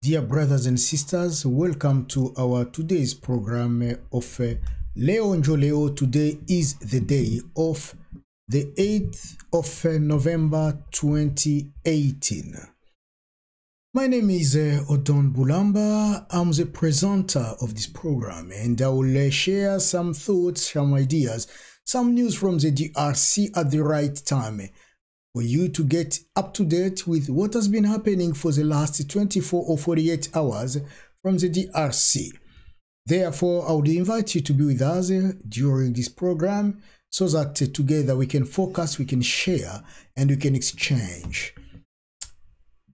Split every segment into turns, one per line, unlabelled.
Dear brothers and sisters, welcome to our today's program of NJO LEO. Today is the day of the 8th of November 2018. My name is Odon Bulamba. I'm the presenter of this program, and I will share some thoughts, some ideas, some news from the DRC at the right time, for you to get up to date with what has been happening for the last 24 or 48 hours from the DRC. Therefore, I would invite you to be with us during this program so that together we can focus, we can share, and we can exchange.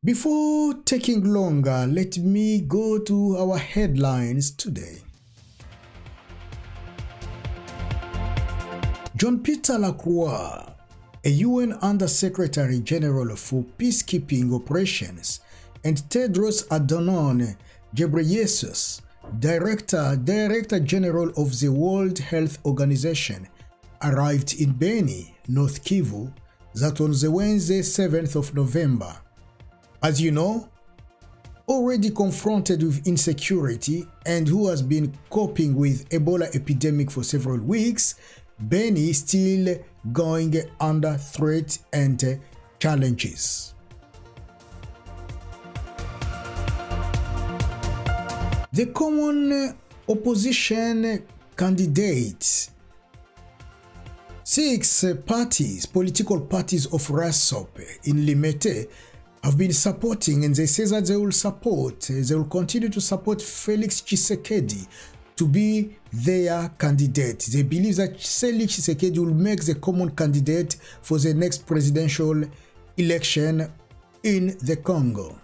Before taking longer, let me go to our headlines today. Jean-Peter Lacroix, a UN Under-Secretary General for Peacekeeping Operations, and Tedros Adhanom Ghebreyesus, Director General of the World Health Organization, arrived in Beni, Nord-Kivu, that on the Wednesday 7th of November. As you know, already confronted with insecurity and who has been coping with Ebola epidemic for several weeks, Beni is still going under threat and challenges. The common opposition candidates, 6 parties, political parties of RASOP in Limete, have been supporting, and they say that they will continue to support Felix Tshisekedi to be their candidate. They believe that Felix Tshisekedi will make the common candidate for the next presidential election in the Congo.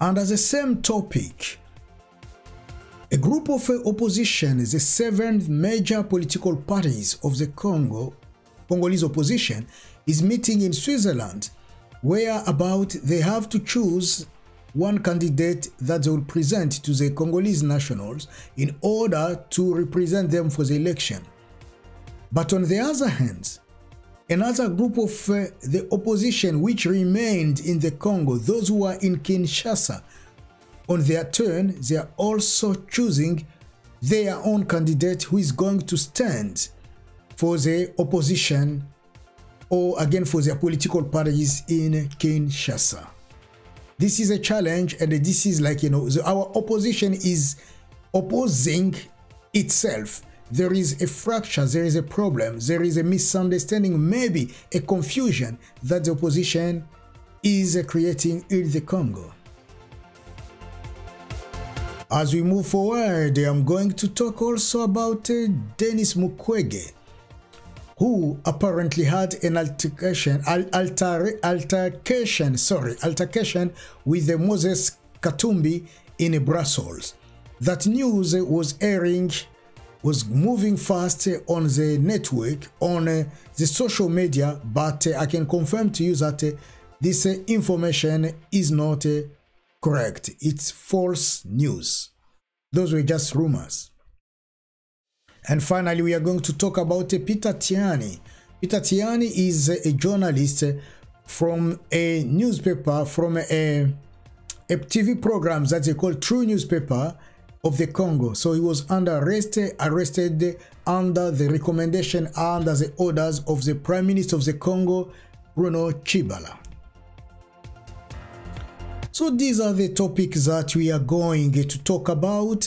Under the same topic, a group of opposition, the 7 major political parties of the Congolese opposition, is meeting in Switzerland, where they have to choose one candidate that they will present to the Congolese nationals in order to represent them for the election. But on the other hand, another group of the opposition which remained in the Congo, those who are in Kinshasa, on their turn, they are also choosing their own candidate who is going to stand for the opposition or again for their political parties in Kinshasa. This is a challenge, and this is like, our opposition is opposing itself. There is a fracture, there is a problem, there is a misunderstanding, maybe a confusion that the opposition is creating in the Congo. As we move forward, I'm going to talk also about Denis Mukwege, who apparently had an altercation with Moses Katumbi in Brussels. That news was moving fast on the network, on the social media, but I can confirm to you that this information is not correct. It's false news. Those were just rumors. And finally, we are going to talk about Peter Tshiani. Peter Tshiani is a journalist from a newspaper, from a TV program that they call True Newspaper of the Congo. So he was arrested under the recommendation, under the orders of the Prime Minister of the Congo, Bruno Tshibala. So these are the topics that we are going to talk about.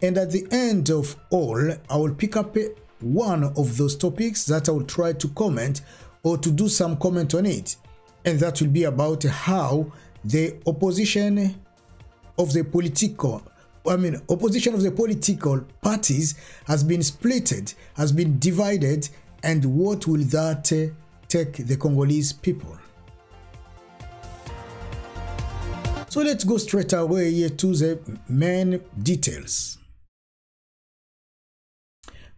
And at the end of all, I will pick up one of those topics that I will try to comment or to do some comment on it. And that will be about how the opposition of the political parties has been splitted, has been divided, and what will that take the Congolese people. So let's go straight away to the main details.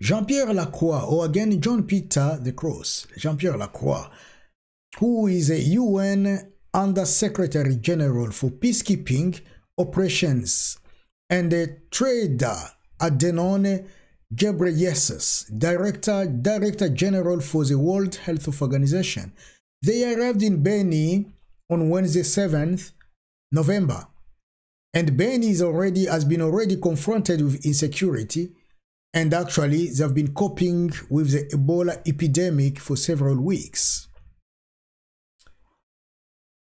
Jean-Pierre Lacroix, or again Jean-Peter the Cross, Jean-Pierre Lacroix, who is a UN Under-Secretary General for Peacekeeping Operations, and a trader Adhanom Ghebreyesus, Director General for the World Health Organization, They arrived in Beni on Wednesday, 7th November. And Beni has been already confronted with insecurity, and actually they have been coping with the Ebola epidemic for several weeks.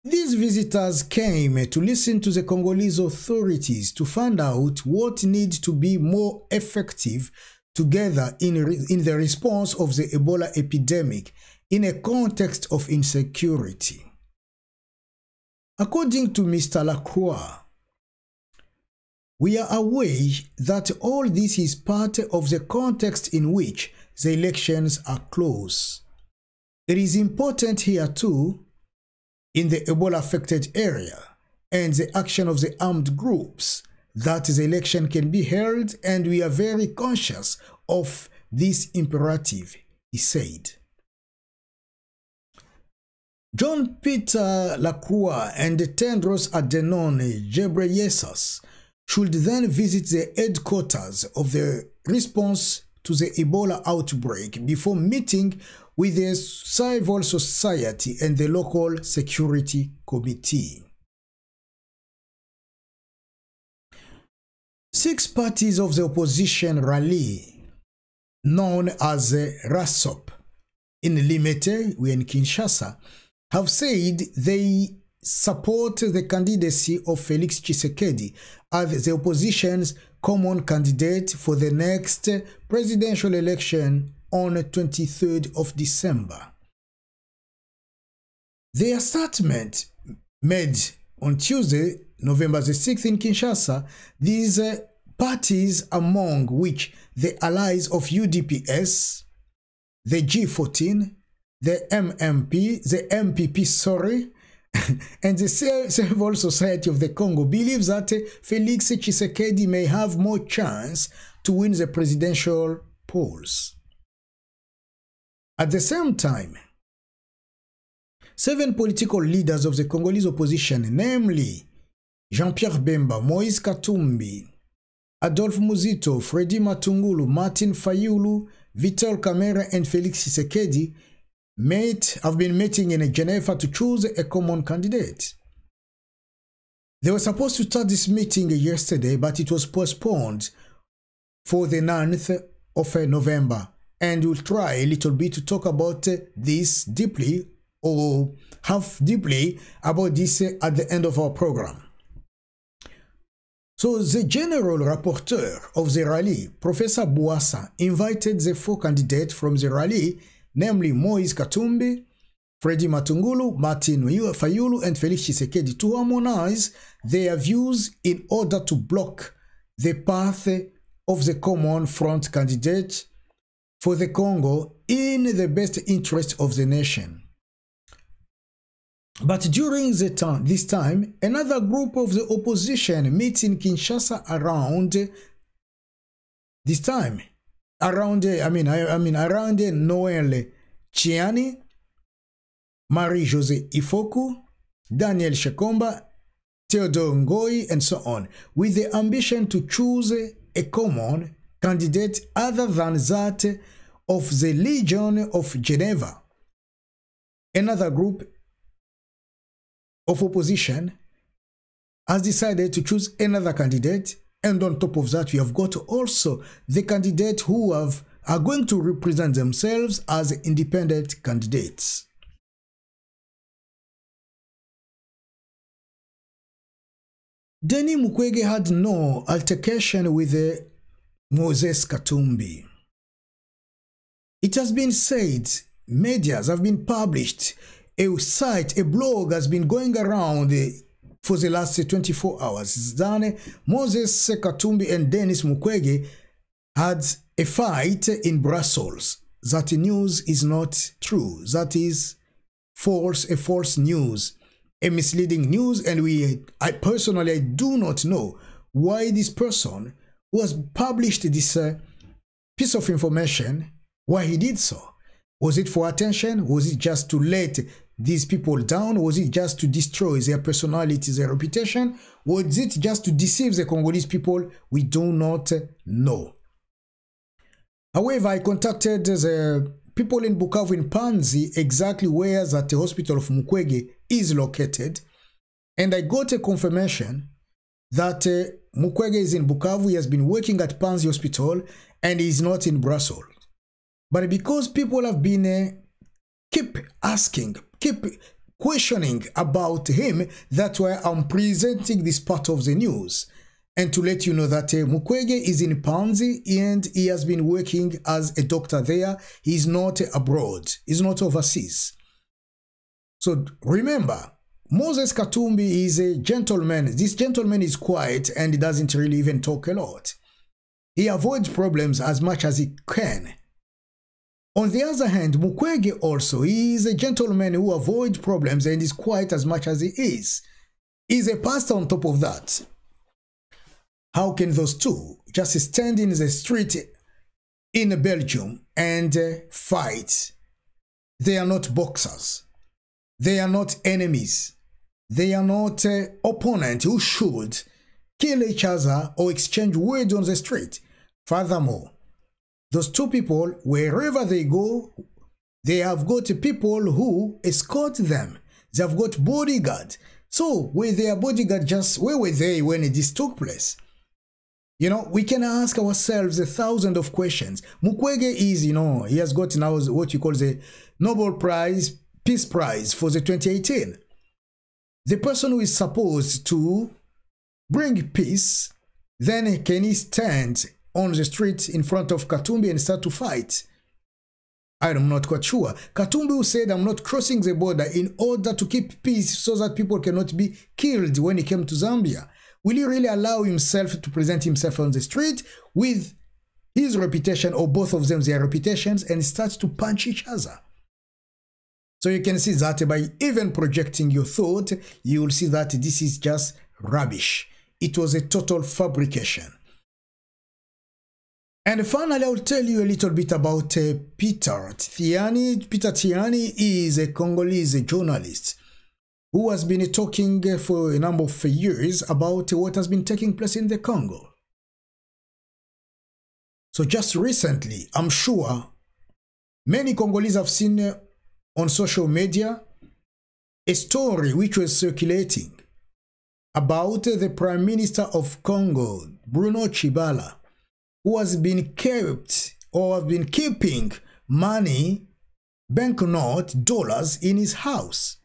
These visitors came to listen to the Congolese authorities to find out what needs to be more effective together in the response of the Ebola epidemic in a context of insecurity. According to Mr. Lacroix, we are aware that all this is part of the context in which the elections are close. It is important here too, in the Ebola-affected area and the action of the armed groups, that the election can be held, and we are very conscious of this imperative, he said. John Peter Lacroix and Tendros Adhanom Ghebreyesus should then visit the headquarters of the response to the Ebola outbreak before meeting with the civil society and the local security committee. 6 parties of the opposition rally, known as RASOP, in Limete, we in Kinshasa, have said they support the candidacy of Felix Tshisekedi as the opposition's common candidate for the next presidential election on the 23rd of December. Their statement made on Tuesday, November the 6th in Kinshasa, these parties, among which the allies of UDPS, the G14, the MPP, and the civil society of the Congo, believes that Felix Tshisekedi may have more chance to win the presidential polls. At the same time, 7 political leaders of the Congolese opposition, namely Jean-Pierre Bemba, Moïse Katumbi, Adolphe Muzito, Freddy Matungulu, Martin Fayulu, Vital Kamera, and Felix Tshisekedi, have been meeting in Geneva to choose a common candidate. They were supposed to start this meeting yesterday, but it was postponed for the 9th of November. And we'll try a little bit to talk about this deeply, or half deeply about this at the end of our program. So the general rapporteur of the rally, Professor Bouassa, invited the 4 candidates from the rally, namely Moïse Katumbi, Freddy Matungulu, Martin Fayulu, and Felix Tshisekedi, to harmonize their views in order to block the path of the common front candidate for the Congo in the best interest of the nation. But during this time, another group of the opposition meets in Kinshasa around this time. Around Noël Tshiani, Marie-Josée Ifoku, Daniel Shekomba, Théodore Ngoy, and so on, with the ambition to choose a common candidate other than that of the Legion of Geneva. Another group of opposition has decided to choose another candidate. And on top of that, we have got also the candidates who are going to represent themselves as independent candidates. Denis Mukwege had no altercation with Moses Katumbi. It has been said, medias have been published, a site, a blog has been going around for the last 24 hours. Then Moses Katumbi and Denis Mukwege had a fight in Brussels. That news is not true. That is false, a false news, a misleading news. And I personally do not know why this person who has published this piece of information, why he did so. Was it for attention? Was it just to let these people down? Was it just to destroy their personalities, their reputation? Was it just to deceive the Congolese people? We do not know. However, I contacted the people in Bukavu in Panzi exactly where that the hospital of Mukwege is located, and I got a confirmation that Mukwege is in Bukavu. He has been working at Panzi Hospital and he is not in Brussels. But because people have been keep asking, keep questioning about him, that's why I'm presenting this part of the news. And to let you know that Mukwege is in Panzi and he has been working as a doctor there. He's not abroad. He's not overseas. So remember, Moses Katumbi is a gentleman. This gentleman is quiet and he doesn't really even talk a lot. He avoids problems as much as he can. On the other hand, Mukwege also, he is a gentleman who avoids problems and is quiet as much as he is. He's a pastor on top of that. How can those two just stand in the street in Belgium and fight? They are not boxers. They are not enemies. They are not opponents who should kill each other or exchange words on the street. Furthermore, those two people, wherever they go, they have got people who escort them. They have got bodyguards. So, were their bodyguard just, where were they when this took place? You know, we can ask ourselves 1,000 of questions. Mukwege is, you know, he has got now what you call the Nobel Prize, Peace Prize for the 2018. The person who is supposed to bring peace, then can he stand on the street in front of Katumbi and start to fight? I'm not quite sure. Katumbi who said, I'm not crossing the border in order to keep peace so that people cannot be killed when he came to Zambia. Will he really allow himself to present himself on the street with his reputation, or both of them their reputations, and start to punch each other? So you can see that by even projecting your thought, you will see that this is just rubbish. It was a total fabrication. And finally, I will tell you a little bit about Peter Tshiani. Peter Tshiani is a Congolese journalist who has been talking for a number of years about what has been taking place in the Congo. So just recently, I'm sure many Congolese have seen on social media a story which was circulating about the Prime Minister of Congo, Bruno Tshibala, who has been kept or have been keeping money, banknote, dollars in his house.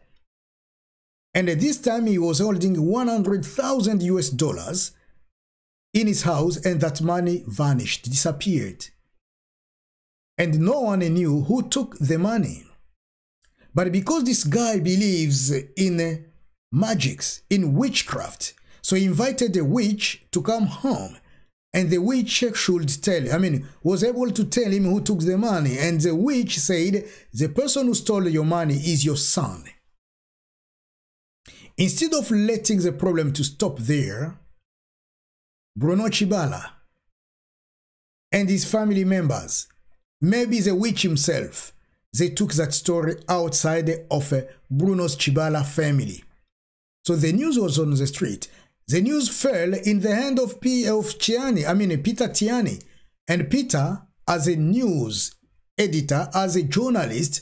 And at this time he was holding 100,000 US dollars in his house, and that money vanished, disappeared. And no one knew who took the money. But because this guy believes in magics, in witchcraft, so he invited a witch to come home. And the witch should was able to tell him who took the money. And the witch said, the person who stole your money is your son. Instead of letting the problem to stop there, Bruno Tshibala and his family members, maybe the witch himself, they took that story outside of Bruno's Tshibala family. So the news was on the street. The news fell in the hand of Peter Tshiani. And Peter, as a news editor, as a journalist,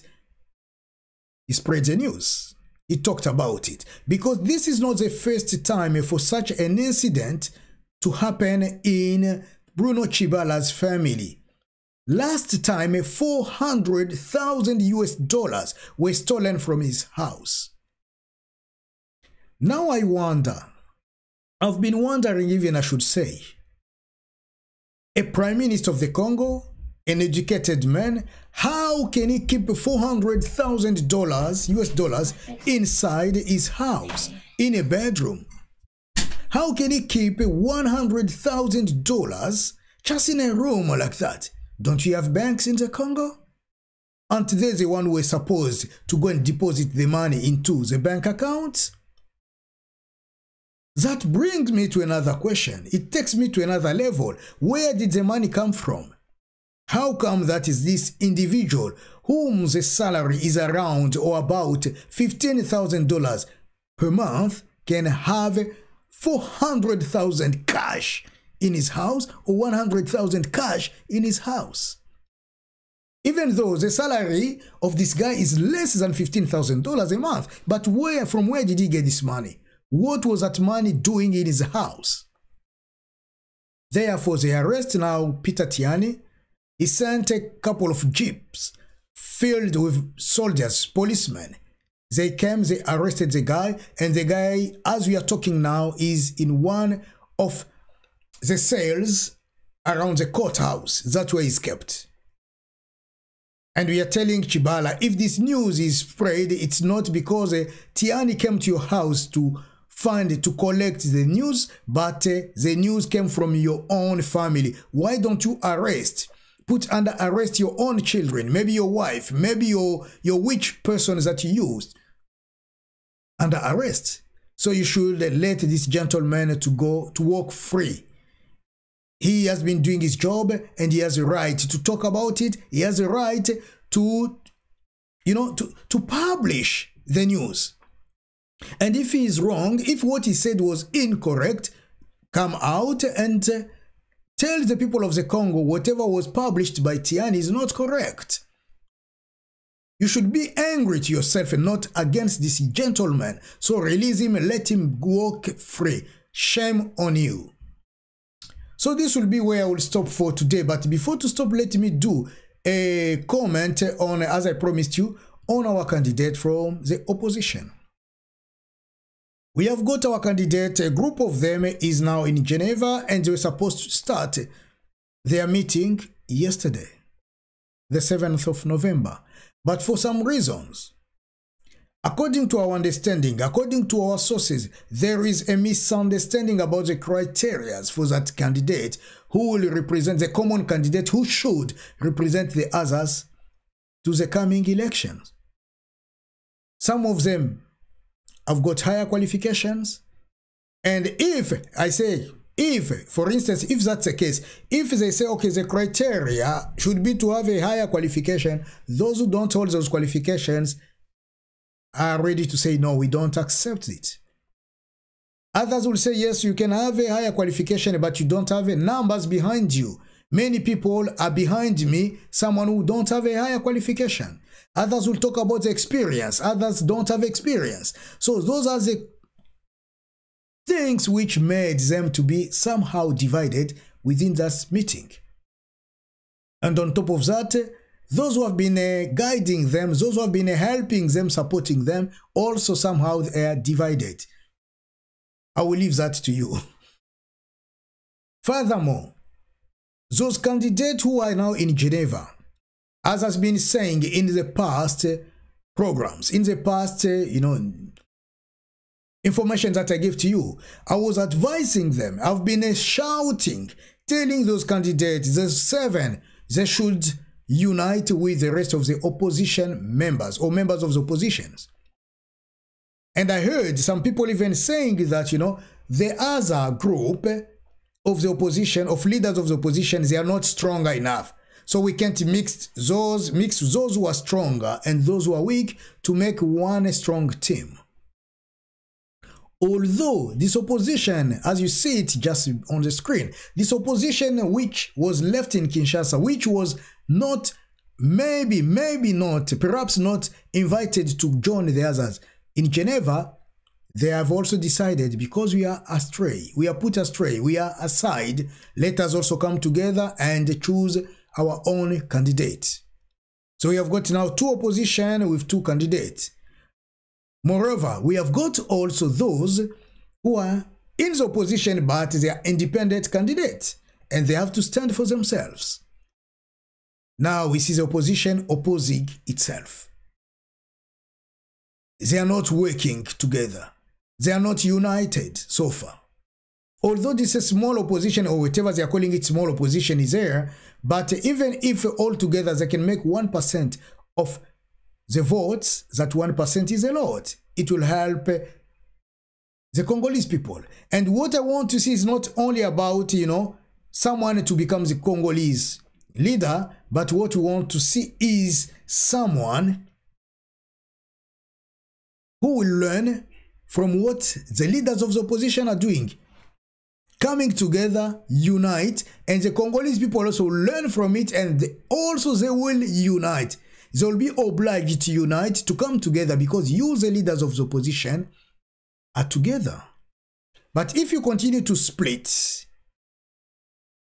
he spread the news. He talked about it. Because this is not the first time for such an incident to happen in Bruno Tshibala's family. Last time, 400,000 US dollars were stolen from his house. Now I wonder, I've been wondering, even I should say, a Prime Minister of the Congo, an educated man, how can he keep $400,000 US dollars inside his house, in a bedroom? How can he keep $100,000 just in a room like that? Don't you have banks in the Congo? Aren't they the one who were supposed to go and deposit the money into the bank accounts? That brings me to another question. It takes me to another level. Where did the money come from? How come that is this individual whom the salary is around or about $15,000 per month can have 400,000 cash in his house or 100,000 cash in his house? Even Even though the salary of this guy is less than $15,000 a month. But from where did he get this money? What was that money doing in his house? Therefore, they arrest now Peter Tshiani. He sent a couple of jeeps filled with soldiers, policemen. They came, they arrested the guy, and the guy, as we are talking now, is in one of the cells around the courthouse. That's where he's kept. And we are telling Chibala, if this news is spread, it's not because Tshiani came to your house to collect the news, but the news came from your own family. Why don't you put under arrest your own children, maybe your wife, maybe your witch persons that you used under arrest? So you should let this gentleman to go to walk free. He has been doing his job and he has a right to talk about it. He has a right to, to publish the news. And if he is wrong, if what he said was incorrect, come out and tell the people of the Congo whatever was published by Tshiani is not correct. You should be angry to yourself and not against this gentleman. So release him and let him walk free. Shame on you. So this will be where I will stop for today. But before to stop, let me do a comment on, as I promised you, on our candidate from the opposition. We have got our candidate. A group of them is now in Geneva, and they were supposed to start their meeting yesterday, the 7th of November. But for some reasons, according to our understanding, according to our sources, there is a misunderstanding about the criteria for that candidate who will represent the common candidate who should represent the others to the coming elections. Some of them have got higher qualifications. And if, for instance, if that's the case, if they say, okay, the criteria should be to have a higher qualification, those who don't hold those qualifications are ready to say, no, we don't accept it. Others will say, yes, you can have a higher qualification, but you don't have numbers behind you. Many people are behind me, someone who don't have a higher qualification. Others will talk about the experience. Others don't have experience. So those are the things which made them to be somehow divided within that meeting. And on top of that, those who have been guiding them, those who have been helping them, supporting them, also somehow they are divided. I will leave that to you. Furthermore, those candidates who are now in Geneva, as has been saying in the past programs, in the past, information that I gave to you, I was advising them. I've been shouting, telling those candidates, the 7, they should unite with the rest of the opposition members or members of the oppositions. And I heard some people even saying that, the other group of the opposition, of leaders of the opposition, they are not stronger enough. So we can't mix those who are stronger and those who are weak to make one strong team. Although this opposition, as you see it just on the screen, this opposition which was left in Kinshasa, which was not, maybe not, perhaps not invited to join the others in Geneva, they have also decided, because we are astray, we are put astray, we are aside, let us also come together and choose our own candidate. So we have got now 2 opposition with 2 candidates. Moreover, we have got also those who are in the opposition, but they are independent candidates and they have to stand for themselves. Now we see the opposition opposing itself. They are not working together. They are not united so far. Although this is a small opposition, or whatever they are calling it, small opposition is there, but even if altogether they can make 1% of the votes, that 1% is a lot. It will help the Congolese people. And what I want to see is not only about, someone to become the Congolese leader, but what we want to see is someone who will learn from what the leaders of the opposition are doing. coming together, unite, and the Congolese people also learn from it, and they will unite. They will be obliged to unite, to come together, because you, the leaders of the opposition, are together. But if you continue to split,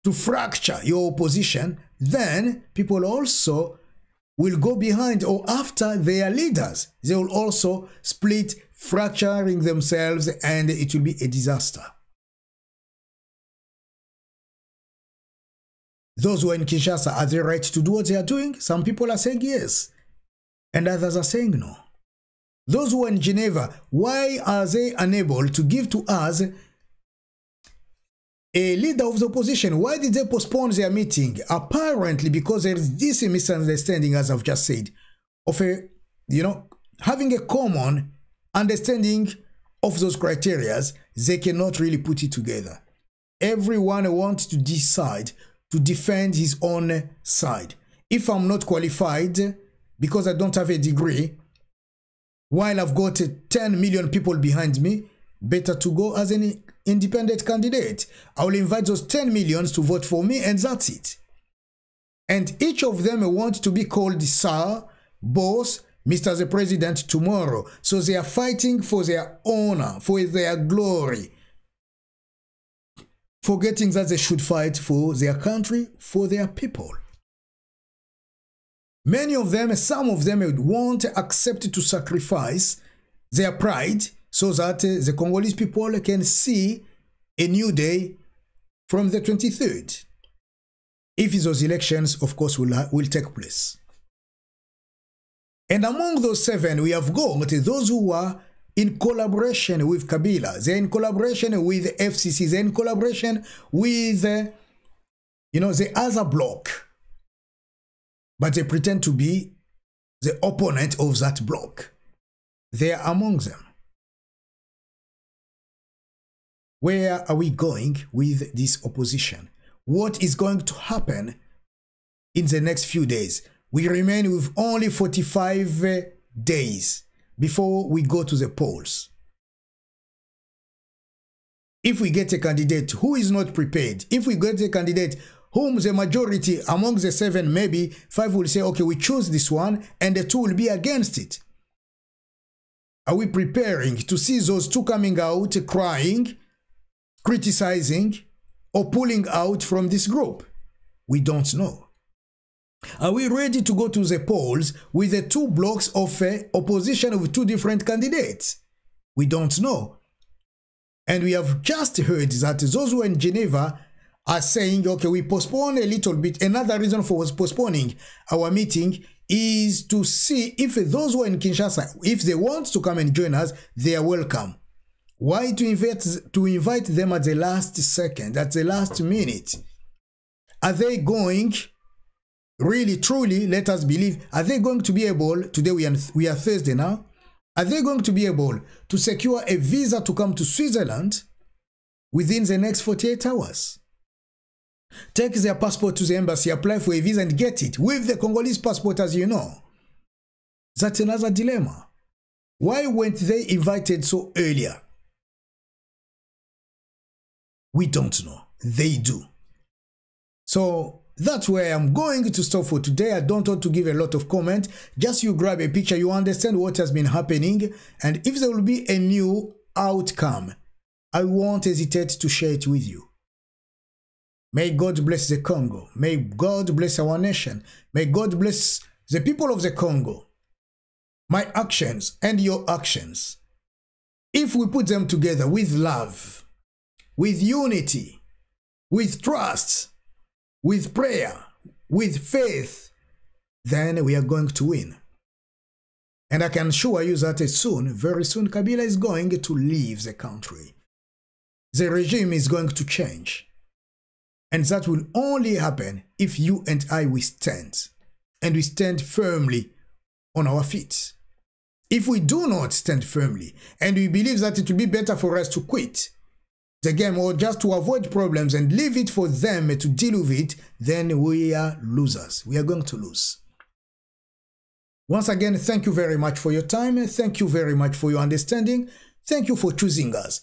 to fracture your opposition, then people also will go behind or after their leaders. They will also split, fracturing themselves, and it will be a disaster. Those who are in Kinshasa, are they right to do what they are doing? Some people are saying yes, and others are saying no. Those who are in Geneva, why are they unable to give to us a leader of the opposition? Why did they postpone their meeting? Apparently because there is this misunderstanding, as I've just said, of having a common understanding of those criteria. They cannot really put it together. Everyone wants to decide to defend his own side. If I'm not qualified because I don't have a degree, while I've got 10 million people behind me, better to go as an independent candidate. I will invite those 10 millions to vote for me, and that's it. And each of them want to be called Sir, Boss, Mr. the President tomorrow. So they are fighting for their honor, for their glory, forgetting that they should fight for their country, for their people. Many of them, some of them won't accept to sacrifice their pride so that the Congolese people can see a new day from the 23rd. If those elections, of course, will take place. And among those 7, we have got those who are in collaboration with Kabila. They're in collaboration with FCC. They're in collaboration with, the other bloc. But they pretend to be the opponent of that bloc. They are among them. Where are we going with this opposition? What is going to happen in the next few days? We remain with only 45 days before we go to the polls. If we get a candidate who is not prepared, if we get a candidate whom the majority among the 7, maybe 5 will say, okay, we choose this one, and the 2 will be against it. Are we preparing to see those 2 coming out crying, criticizing, or pulling out from this group? We don't know. Are we ready to go to the polls with the 2 blocks of opposition of 2 different candidates? We don't know. And we have just heard that those who are in Geneva are saying, okay, we postpone a little bit. Another reason for postponing our meeting is to see if those who are in Kinshasa, if they want to come and join us, they are welcome. Why to invite them at the last second, at the last minute? Are they going, really, truly, let us believe, are they going to be able, today we are Thursday now, are they going to be able to secure a visa to come to Switzerland within the next 48 hours? Take their passport to the embassy, apply for a visa and get it with the Congolese passport, as you know. That's another dilemma. Why weren't they invited so earlier? We don't know. They do. So that's where I'm going to stop for today. I don't want to give a lot of comment. Just you grab a picture, you understand what has been happening, and if there will be a new outcome, I won't hesitate to share it with you. May God bless the Congo. May God bless our nation. May God bless the people of the Congo. My actions and your actions, if we put them together with love, with unity, with trust, with prayer, with faith, then we are going to win. And I can assure you that soon, very soon, Kabila is going to leave the country. The regime is going to change. And that will only happen if you and I, we stand. And we stand firmly on our feet. If we do not stand firmly, and we believe that it will be better for us to quit the game or just to avoid problems and leave it for them to deal with it, then we are losers. We are going to lose. Once again, thank you very much for your time. Thank you very much for your understanding. Thank you for choosing us.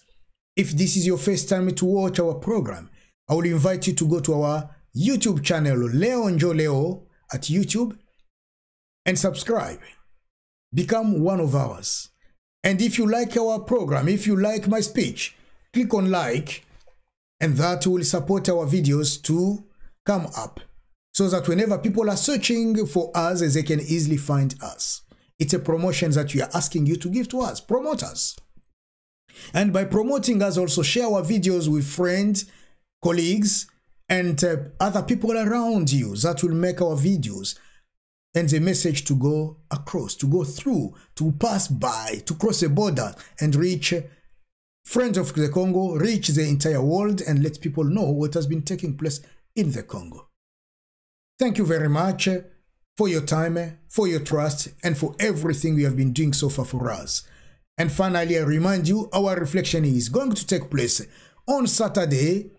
If this is your first time to watch our program, I will invite you to go to our YouTube channel, NJO LEO at YouTube, and subscribe. Become one of ours. And if you like our program, if you like my speech, click on like, and that will support our videos to come up, so that whenever people are searching for us, they can easily find us. It's a promotion that we are asking you to give to us. Promote us. And by promoting us, also share our videos with friends, colleagues, and other people around you. That will make our videos and the message to go across, to go through, to pass by, to cross the border and reach friends of the Congo, reach the entire world, and let people know what has been taking place in the Congo. Thank you very much for your time, for your trust, and for everything you have been doing so far for us. And finally, I remind you, our reflection is going to take place on Saturday,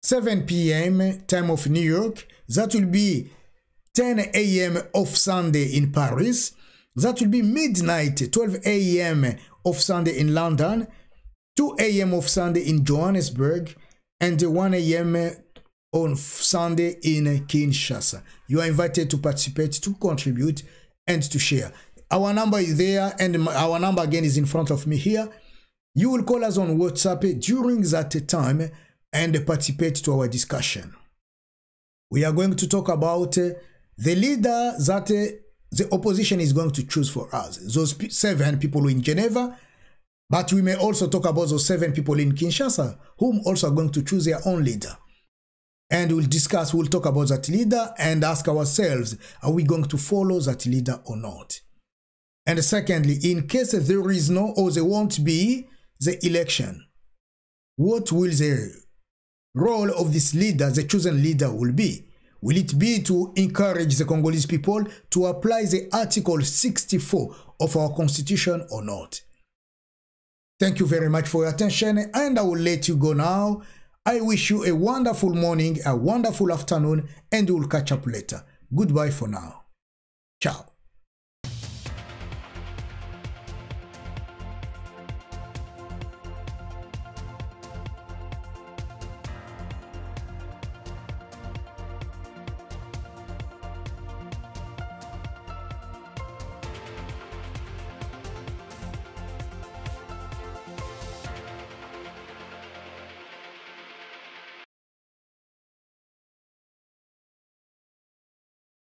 7 p.m. time of New York. That will be 10 a.m. of Sunday in Paris. That will be midnight, 12 a.m. of Sunday in London, 2 a.m. of Sunday in Johannesburg, and 1 a.m. on Sunday in Kinshasa. You are invited to participate, to contribute, and to share. Our number is there, and our number again is in front of me here. You will call us on WhatsApp during that time and participate to our discussion. We are going to talk about the leader that the opposition is going to choose for us. Those 7 people in Geneva, but we may also talk about those 7 people in Kinshasa, whom also are going to choose their own leader. And we'll talk about that leader and ask ourselves, are we going to follow that leader or not? And secondly, in case there is no or there won't be the election, what will the role of this leader, the chosen leader, will be? Will it be to encourage the Congolese people to apply the Article 64 of our Constitution or not? Thank you very much for your attention, and I will let you go now. I wish you a wonderful morning, a wonderful afternoon, and we'll catch up later. Goodbye for now. Ciao.